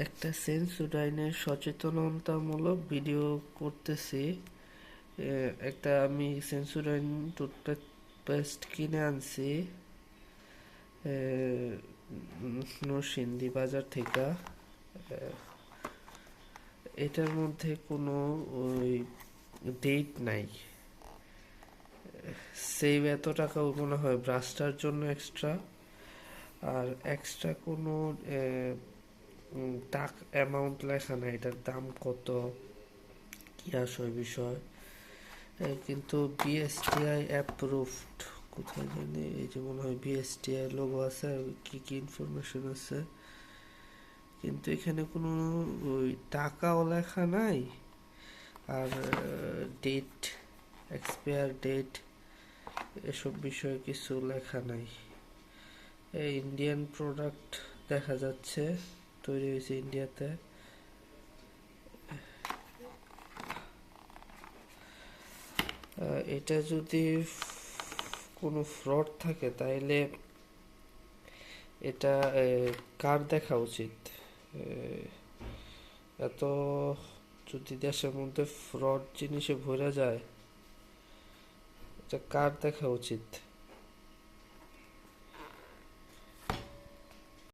একটা সেন্সোডাইনের সচেতনতামূলক ভিডিও করতেছি। একটা আমি সেন্সোডাইন টুথপেস্ট কিনে আনছি নরসিংদী বাজার থেকে। এটার মধ্যে কোনো ওই ডেট নাই। সেভ এত টাকাও মনে হয় ব্রাশটার জন্য এক্সট্রা, আর এক্সট্রা কোনো টাকা অ্যামাউন্ট লেখা নাই, এটার দাম কত কি আসল বিষয়। কিন্তু বিএসটিআই অ্যাপ্রুভড, কোথায় জানি এই যে মনে হয় বিএসটিআই লোগো আছে, আর কি কি ইনফরমেশন আছে, কিন্তু এখানে কোনো ওই টাকাও লেখা নাই, আর ডেট, এক্সপায়ার ডেট এসব বিষয়ে কিছু লেখা নাই। এই ইন্ডিয়ান প্রোডাক্ট দেখা যাচ্ছে, তৈরি হয়েছে ইন্ডিয়াতে। এটা যদি কোনো ফ্রড থাকে তাইলে এটা কার দেখা উচিত? এত যদি দেশের মধ্যে ফ্রড জিনিসে ভরে যায়, এটা কার দেখা উচিত?